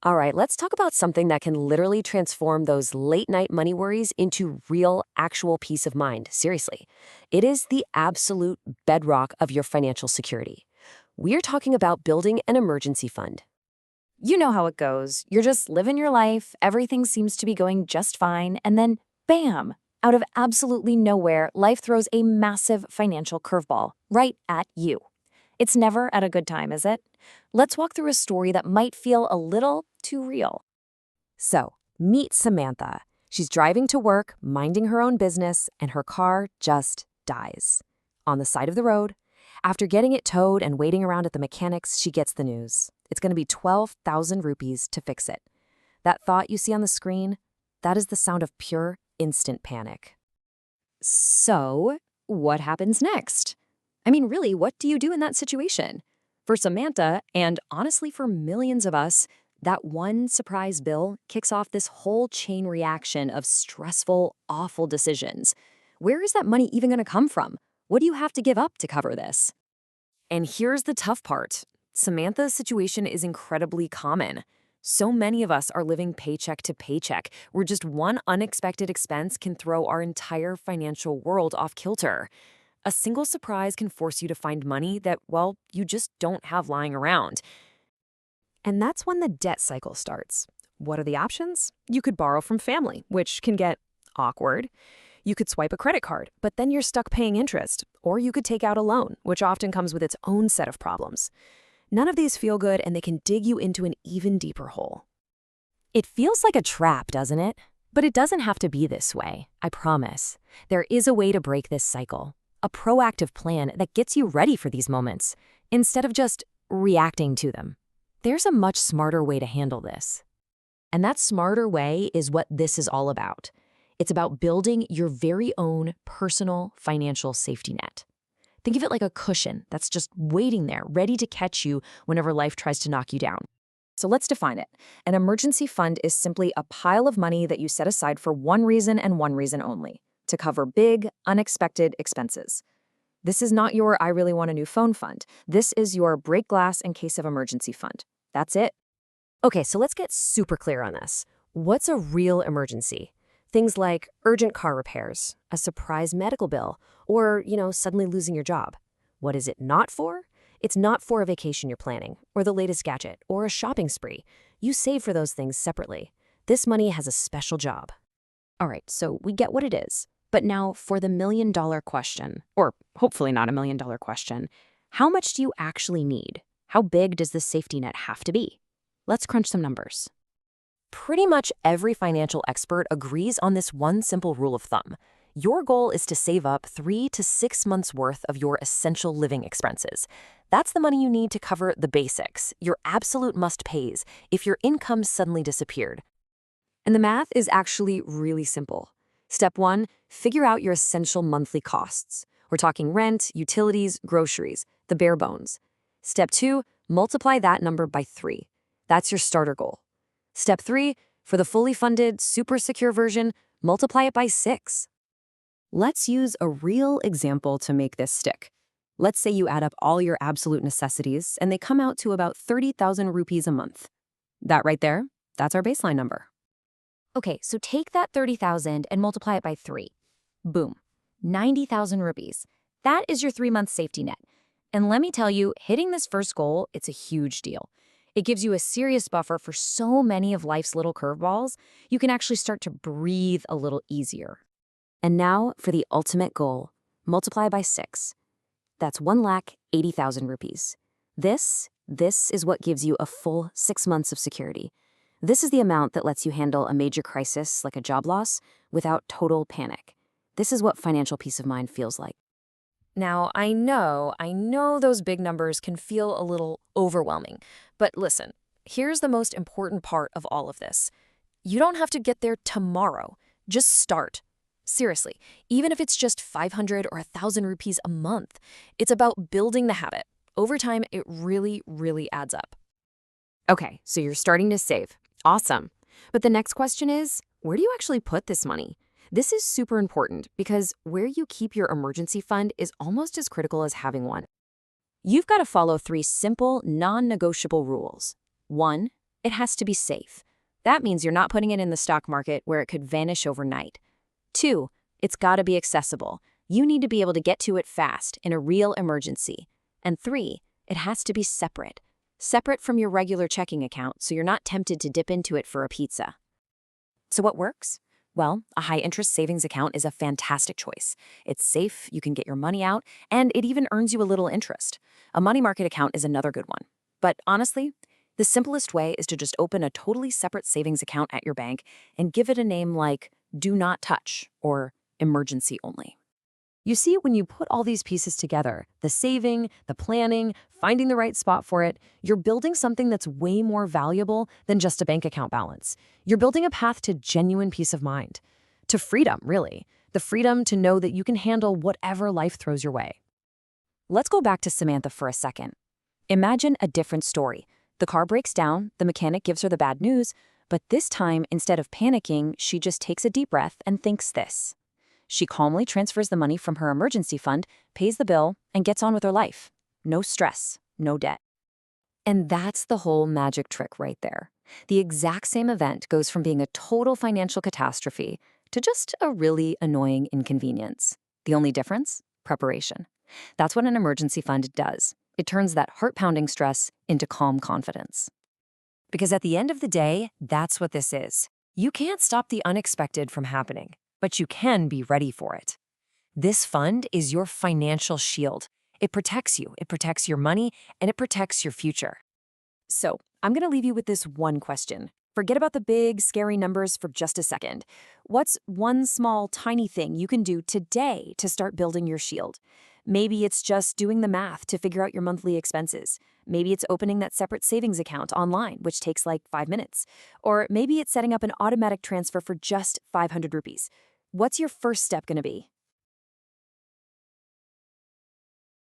All right, let's talk about something that can literally transform those late night money worries into real, actual peace of mind. Seriously. It is the absolute bedrock of your financial security. We're talking about building an emergency fund. You know how it goes. You're just living your life, everything seems to be going just fine, and then bam! Out of absolutely nowhere, life throws a massive financial curveball right at you. It's never at a good time, is it? Let's walk through a story that might feel a little too real. So, meet Samantha. She's driving to work, minding her own business, and her car just dies. On the side of the road, after getting it towed and waiting around at the mechanics, she gets the news. It's going to be 12,000 rupees to fix it. That thought you see on the screen, that is the sound of pure, instant panic. So, what happens next? I mean, really, what do you do in that situation? For Samantha, and honestly for millions of us, that one surprise bill kicks off this whole chain reaction of stressful, awful decisions. Where is that money even going to come from? What do you have to give up to cover this? And here's the tough part. Samantha's situation is incredibly common. So many of us are living paycheck to paycheck, where just one unexpected expense can throw our entire financial world off kilter. A single surprise can force you to find money that, well, you just don't have lying around. And that's when the debt cycle starts. What are the options? You could borrow from family, which can get awkward. You could swipe a credit card, but then you're stuck paying interest. Or you could take out a loan, which often comes with its own set of problems. None of these feel good, and they can dig you into an even deeper hole. It feels like a trap, doesn't it? But it doesn't have to be this way, I promise. There is a way to break this cycle. A proactive plan that gets you ready for these moments, instead of just reacting to them. There's a much smarter way to handle this. And that smarter way is what this is all about. It's about building your very own personal financial safety net. Think of it like a cushion that's just waiting there, ready to catch you whenever life tries to knock you down. So let's define it. An emergency fund is simply a pile of money that you set aside for one reason and one reason only: to cover big, unexpected expenses. This is not your I really want a new phone fund. This is your break glass in case of emergency fund. That's it. Okay, so let's get super clear on this. What's a real emergency? Things like urgent car repairs, a surprise medical bill, or, suddenly losing your job. What is it not for? It's not for a vacation you're planning, or the latest gadget, or a shopping spree. You save for those things separately. This money has a special job. All right, so we get what it is. But now for the million-dollar question, or hopefully not a million-dollar question, how much do you actually need? How big does this safety net have to be? Let's crunch some numbers. Pretty much every financial expert agrees on this one simple rule of thumb. Your goal is to save up 3 to 6 months' worth of your essential living expenses. That's the money you need to cover the basics, your absolute must-pays, if your income suddenly disappeared. And the math is actually really simple. Step 1, figure out your essential monthly costs. We're talking rent, utilities, groceries, the bare bones. Step 2, multiply that number by 3. That's your starter goal. Step 3, for the fully funded, super secure version, multiply it by 6. Let's use a real example to make this stick. Let's say you add up all your absolute necessities and they come out to about 30,000 rupees a month. That right there, that's our baseline number. Okay, so take that 30,000 and multiply it by 3. Boom, 90,000 rupees. That is your 3-month safety net. And let me tell you, hitting this first goal, it's a huge deal. It gives you a serious buffer for so many of life's little curveballs. You can actually start to breathe a little easier. And now for the ultimate goal, multiply by 6. That's 1,80,000 rupees. This is what gives you a full 6 months of security. This is the amount that lets you handle a major crisis like a job loss without total panic. This is what financial peace of mind feels like. Now, I know those big numbers can feel a little overwhelming, but listen, here's the most important part of all of this. You don't have to get there tomorrow. Just start. Seriously, even if it's just 500 or 1,000 rupees a month, it's about building the habit. Over time, it really, really adds up. Okay, so you're starting to save. Awesome. But the next question is, where do you actually put this money? This is super important because where you keep your emergency fund is almost as critical as having one. You've got to follow 3 simple, non-negotiable rules. 1, it has to be safe. That means you're not putting it in the stock market where it could vanish overnight. 2, it's got to be accessible. You need to be able to get to it fast in a real emergency. And 3, it has to be separate. Separate from your regular checking account so you're not tempted to dip into it for a pizza. So what works? Well, a high-interest savings account is a fantastic choice. It's safe, you can get your money out, and it even earns you a little interest. A money market account is another good one. But honestly, the simplest way is to just open a totally separate savings account at your bank and give it a name like Do Not Touch or Emergency Only. You see, when you put all these pieces together, the saving, the planning, finding the right spot for it, you're building something that's way more valuable than just a bank account balance. You're building a path to genuine peace of mind, to freedom, really, the freedom to know that you can handle whatever life throws your way. Let's go back to Samantha for a second. Imagine a different story. The car breaks down, the mechanic gives her the bad news, but this time, instead of panicking, she just takes a deep breath and thinks this. She calmly transfers the money from her emergency fund, pays the bill, and gets on with her life. No stress, no debt. And that's the whole magic trick right there. The exact same event goes from being a total financial catastrophe to just a really annoying inconvenience. The only difference? Preparation. That's what an emergency fund does. It turns that heart-pounding stress into calm confidence. Because at the end of the day, that's what this is. You can't stop the unexpected from happening, but you can be ready for it. This fund is your financial shield. It protects you, it protects your money, and it protects your future. So, I'm going to leave you with this one question. Forget about the big, scary numbers for just a second. What's one small, tiny thing you can do today to start building your shield? Maybe it's just doing the math to figure out your monthly expenses. Maybe it's opening that separate savings account online, which takes like 5 minutes. Or maybe it's setting up an automatic transfer for just 500 rupees. What's your first step going to be?